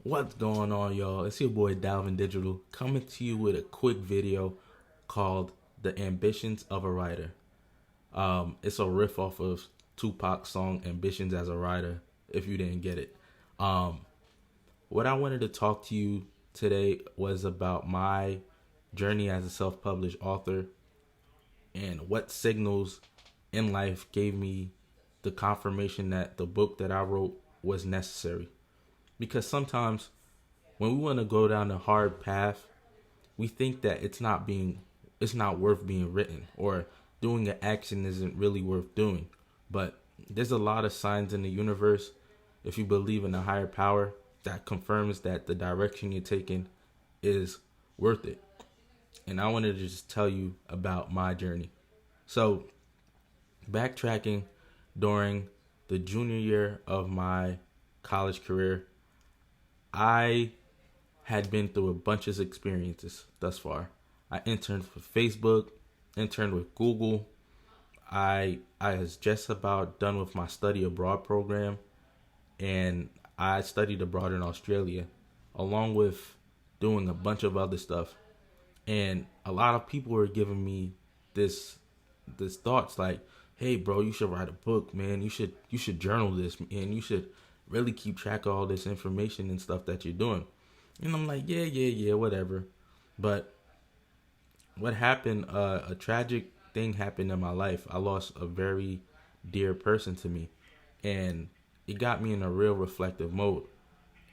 What's going on, y'all? It's your boy Dalvin Digital coming to you with a quick video called "The Ambitions of a Writer." It's a riff off of Tupac's song "Ambitions as a Writer." If you didn't get it, um, what I wanted to talk to you today was about my journey as a self-published author and what signals in life gave me the confirmation that the book that I wrote was necessary. Because sometimes when we want to go down a hard path, we think that it's not worth being written, or doing an action isn't really worth doing. But there's a lot of signs in the universe, if you believe in a higher power, that confirms that the direction you're taking is worth it. And I wanted to just tell you about my journey. So, backtracking during the junior year of my college career, I had been through a bunch of experiences thus far. I interned for Facebook, interned with Google. I was just about done with my study abroad program, and I studied abroad in Australia, along with doing a bunch of other stuff. And a lot of people were giving me this this thoughts like, "Hey, bro, you should write a book, man. You should journal this, and you should really keep track of all this information and stuff that you're doing." And I'm like, yeah, whatever. But what happened? A tragic thing happened in my life. I lost a very dear person to me, and it got me in a real reflective mode.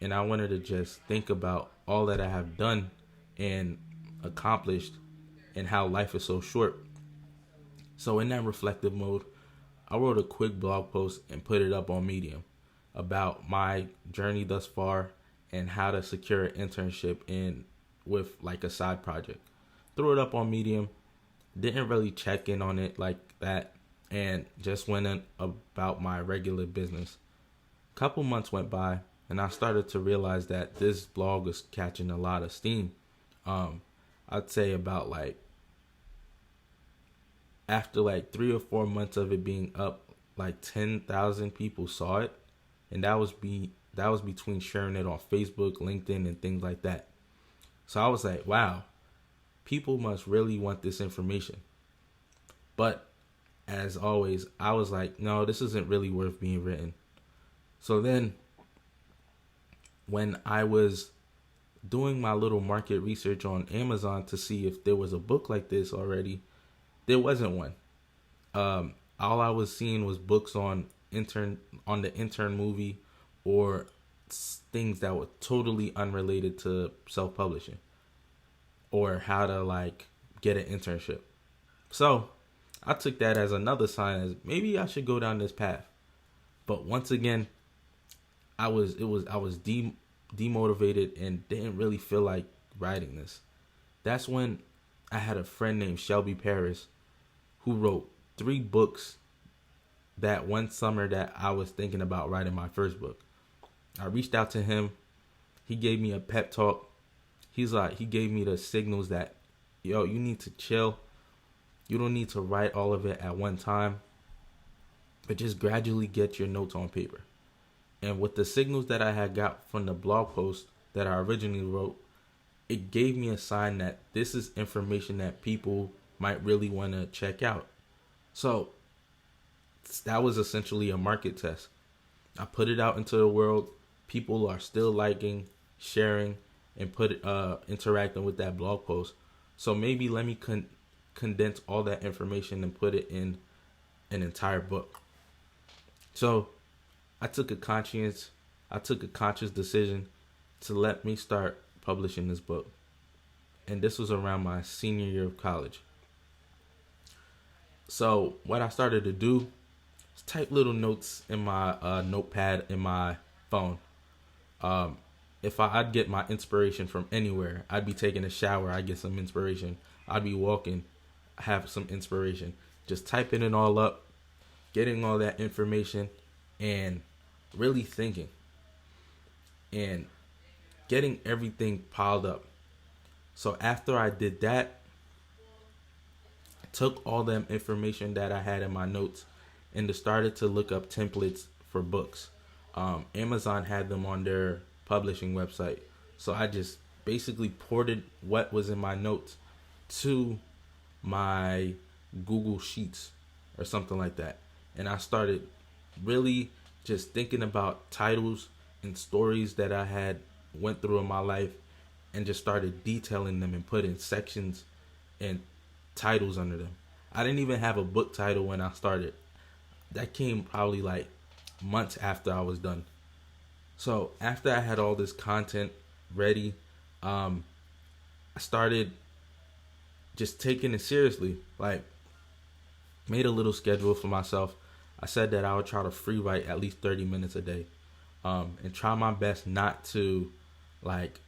And I wanted to just think about all that I have done and accomplished, and how life is so short. So in that reflective mode, I wrote a quick blog post and put it up on Medium about my journey thus far and how to secure an internship in with like a side project. Threw it up on Medium, didn't really check in on it like that, and just went in about my regular business. Couple months went by, and I started to realize that this blog was catching a lot of steam. Um, I'd say about like after like 3 or 4 months of it being up, like 10,000 people saw it, and that was between sharing it on Facebook, LinkedIn, and things like that. So I was like, wow, people must really want this information. But as always, I was like, no, this isn't really worth being written. So then, when I was doing my little market research on Amazon to see if there was a book like this already, there wasn't one. All I was seeing was books on the intern movie, or things that were totally unrelated to self-publishing or how to like get an internship. So I took that as another sign as maybe I should go down this path. But once again, I was demotivated and didn't really feel like writing this. That's when I had a friend named Shelby Paris who wrote 3 books that one summer that I was thinking about writing my first book. I reached out to him. He gave me a pep talk. He gave me the signals that, yo, you need to chill. You don't need to write all of it at one time, but just gradually get your notes on paper. And with the signals that I had got from the blog post that I originally wrote, it gave me a sign that this is information that people might really want to check out. So that was essentially a market test. I put it out into the world. People are still liking, sharing, and interacting with that blog post. So maybe let me condense all that information and put it in an entire book. So I took a conscious decision to let me start publishing this book. And this was around my senior year of college. So what I started to do is type little notes in my notepad in my phone. If I'd get my inspiration from anywhere, I'd be taking a shower, I get some inspiration. I'd be walking, have some inspiration. Just typing it all up, getting all that information, and really thinking and getting everything piled up. So after I did that, I took all the information that I had in my notes and started to look up templates for books. Amazon had them on their publishing website. So I just basically ported what was in my notes to my Google Sheets or something like that. And I started really just thinking about titles and stories that I had went through in my life, and just started detailing them and putting sections and titles under them. I didn't even have a book title when I started. That came probably like months after I was done. So after I had all this content ready, I started just taking it seriously. Like, made a little schedule for myself. I said that I would try to free write at least 30 minutes a day, and try my best not to like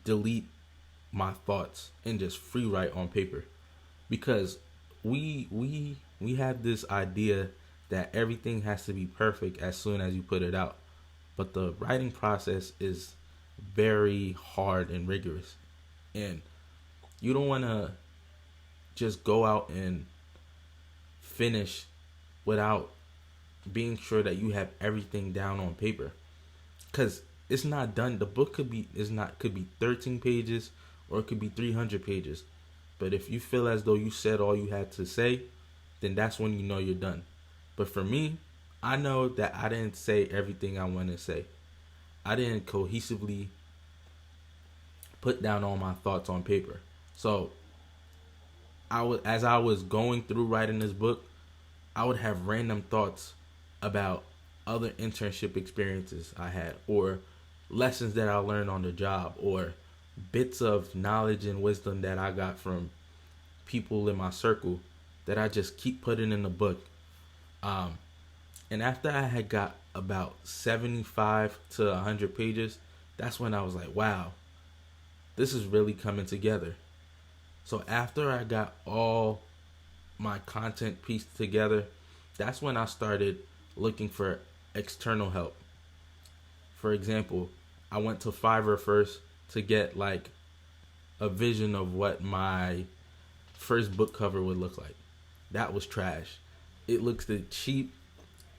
delete my thoughts and just free write on paper, because we have this idea that everything has to be perfect as soon as you put it out, but the writing process is very hard and rigorous, and you don't want to just go out and finish without being sure that you have everything down on paper, because it's not done. The book could be 13 pages or it could be 300 pages, but if you feel as though you said all you had to say, then that's when you know you're done. But for me, I know that I didn't say everything I wanted to say. I didn't cohesively put down all my thoughts on paper. So as I was going through writing this book, I would have random thoughts about other internship experiences I had, or lessons that I learned on the job, or bits of knowledge and wisdom that I got from people in my circle that I just keep putting in the book. And after I had got about 75 to 100 pages, that's when I was like, wow, this is really coming together. So after I got all my content pieced together, that's when I started looking for external help. For example, I went to Fiverr first to get like a vision of what my first book cover would look like. That was trash. It looks cheap.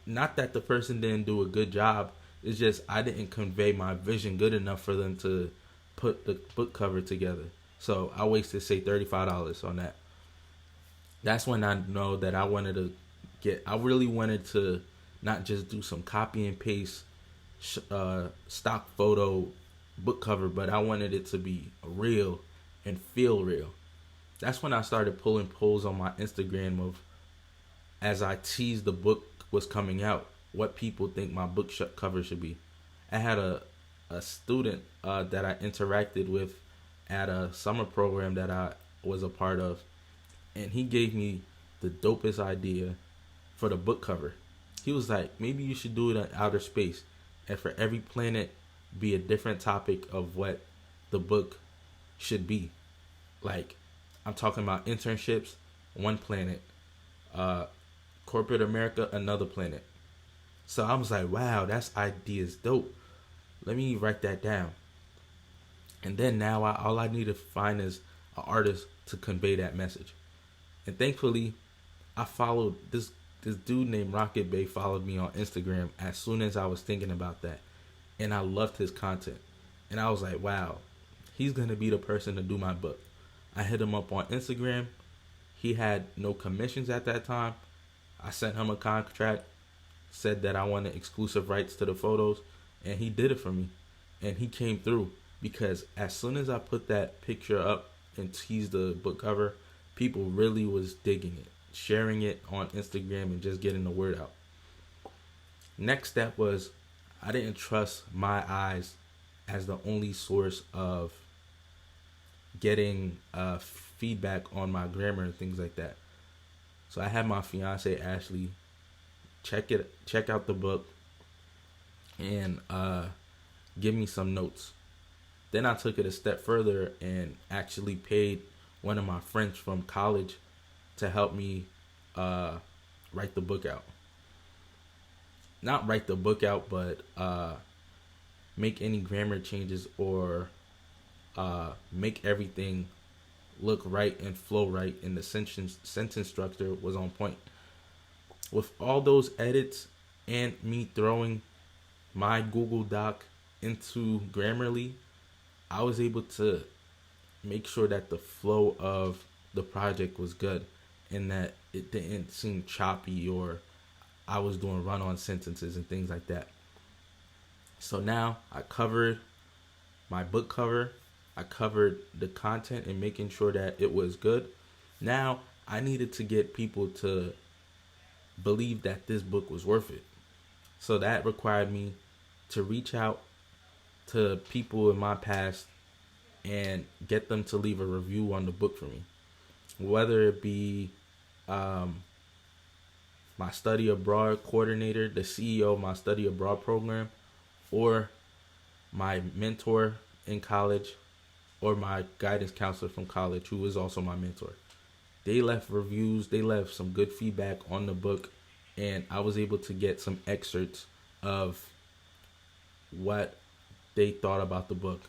Not that the person didn't do a good job. It's just I didn't convey my vision good enough for them to put the book cover together. So I wasted, say, $35 on that. That's when I know that I really wanted to not just do some copy and paste stock photo book cover, but I wanted it to be real and feel real. That's when I started pulling polls on my Instagram of, as I teased the book was coming out, what people think my book cover should be. I had a student that I interacted with at a summer program that I was a part of, and he gave me the dopest idea for the book cover. He was like, maybe you should do it in outer space, and for every planet be a different topic of what the book should be. Like, I'm talking about internships, one planet, corporate America, another planet. So I was like, wow, that's idea's dope. Let me write that down. And then now all I need to find is an artist to convey that message. And thankfully, I followed this dude named Rocket Bay followed me on Instagram as soon as I was thinking about that. And I loved his content. And I was like, wow, he's going to be the person to do my book. I hit him up on Instagram. He had no commissions at that time. I sent him a contract, said that I wanted exclusive rights to the photos, and he did it for me. And he came through, because as soon as I put that picture up and teased the book cover, people really was digging it, sharing it on Instagram and just getting the word out. Next step was, I didn't trust my eyes as the only source of getting feedback on my grammar and things like that. So I had my fiance Ashley check out the book and give me some notes. Then I took it a step further and actually paid one of my friends from college to help me write the book out. Not write the book out, but make any grammar changes or make everything look right and flow right, and the sentence structure was on point. With all those edits and me throwing my Google Doc into Grammarly, I was able to make sure that the flow of the project was good and that it didn't seem choppy or I was doing run on sentences and things like that. So now I covered my book cover, I covered the content and making sure that it was good. Now I needed to get people to believe that this book was worth it. So that required me to reach out to people in my past and get them to leave a review on the book for me. Whether it be um, my study abroad coordinator, the CEO of my study abroad program, or my mentor in college, or my guidance counselor from college, who is also my mentor. They left reviews, they left some good feedback on the book, and I was able to get some excerpts of what they thought about the book.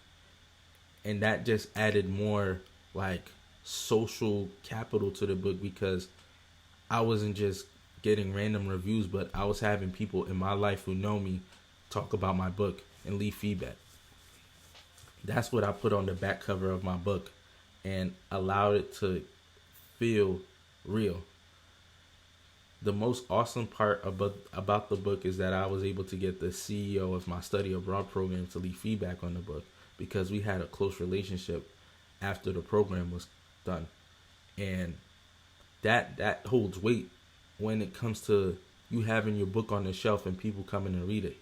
And that just added more like social capital to the book because I wasn't just getting random reviews, but I was having people in my life who know me talk about my book and leave feedback. That's what I put on the back cover of my book and allowed it to feel real. The most awesome part about the book is that I was able to get the CEO of my study abroad program to leave feedback on the book because we had a close relationship after the program was done. And that holds weight when it comes to you having your book on the shelf and people coming to read it.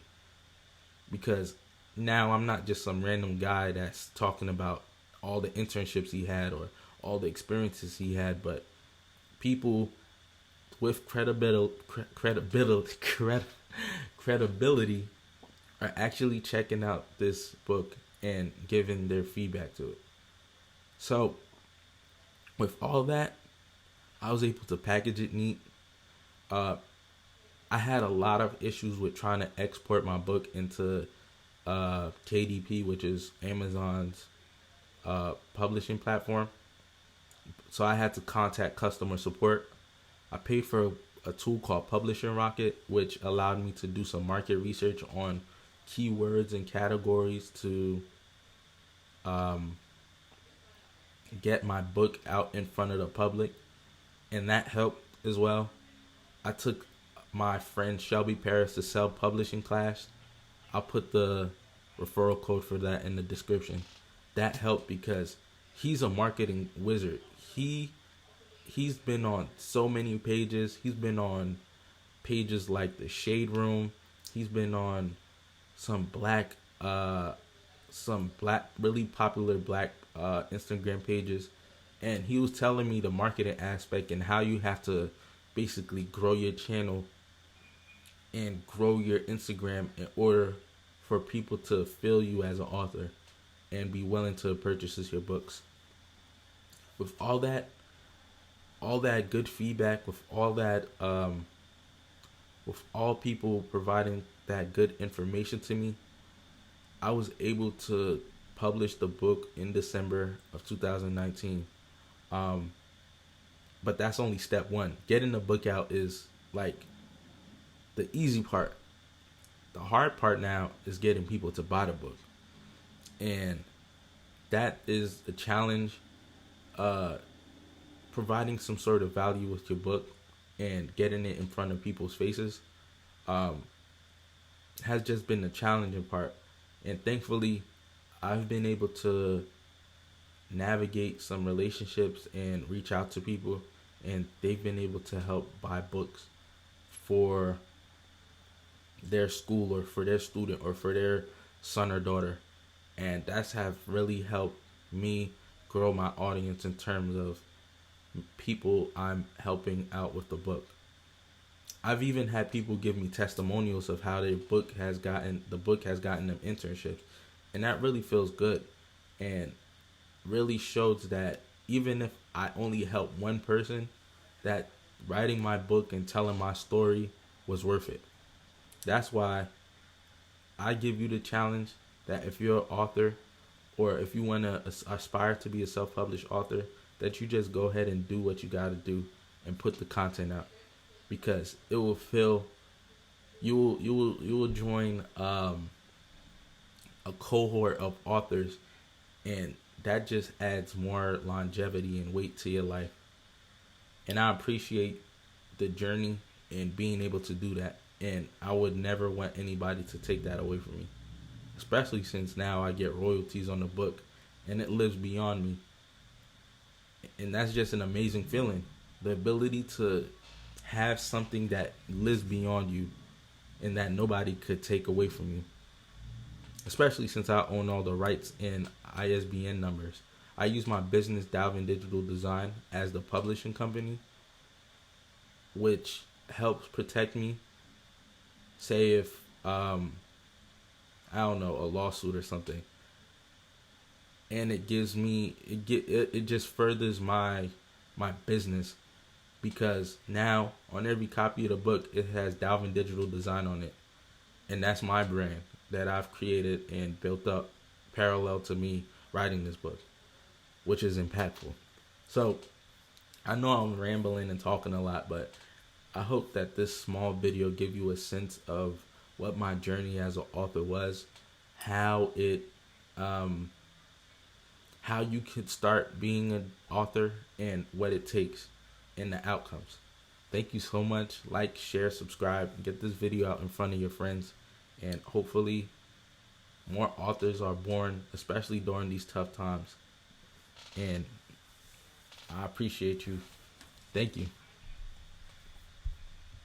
Because now I'm not just some random guy that's talking about all the internships he had or all the experiences he had, but people with credibility are actually checking out this book and giving their feedback to it. So with all that, I was able to package it neat. I had a lot of issues with trying to export my book into KDP, which is Amazon's publishing platform. So I had to contact customer support. I paid for a tool called Publishing Rocket, which allowed me to do some market research on keywords and categories to get my book out in front of the public. And that helped as well. I took my friend Shelby Paris to self-publishing class. I'll put the referral code for that in the description. That helped because he's a marketing wizard. He's been on so many pages. He's been on pages like the Shade Room. He's been on some really popular black Instagram pages, and he was telling me the marketing aspect and how you have to basically grow your channel and grow your Instagram in order for people to feel you as an author and be willing to purchase your books. With all that good feedback, with all people providing that good information to me, I was able to publish the book in December of 2019. But that's only step one. Getting the book out is like the easy part. The hard part now is getting people to buy the book. And that is a challenge. Providing some sort of value with your book and getting it in front of people's faces has just been the challenging part. And thankfully, I've been able to navigate some relationships and reach out to people, and they've been able to help buy books for their school or for their student or for their son or daughter. And that's have really helped me grow my audience in terms of people I'm helping out with the book. I've even had people give me testimonials of how the book has gotten them internships, and that really feels good and really shows that even if I only help one person, that writing my book and telling my story was worth it. That's why I give you the challenge that if you're an author or if you want to aspire to be a self-published author, that you just go ahead and do what you got to do and put the content out, because it will feel you will join a cohort of authors, and that just adds more longevity and weight to your life. And I appreciate the journey and being able to do that. And I would never want anybody to take that away from me, especially since now I get royalties on the book and it lives beyond me. And that's just an amazing feeling. The ability to have something that lives beyond you and that nobody could take away from you. Especially since I own all the rights and ISBN numbers. I use my business, Dalvin Digital Design, as the publishing company, which helps protect me. Say if I don't know, a lawsuit or something, and it gives me it just furthers my business, because now on every copy of the book it has Dalvin Digital Design on it, and that's my brand that I've created and built up parallel to me writing this book, which is impactful. So I know I'm rambling and talking a lot, but I hope that this small video give you a sense of what my journey as an author was, how it how you could start being an author, and what it takes and the outcomes. Thank you so much. Like, share, subscribe, get this video out in front of your friends, and hopefully more authors are born, especially during these tough times. And I appreciate you. Thank you.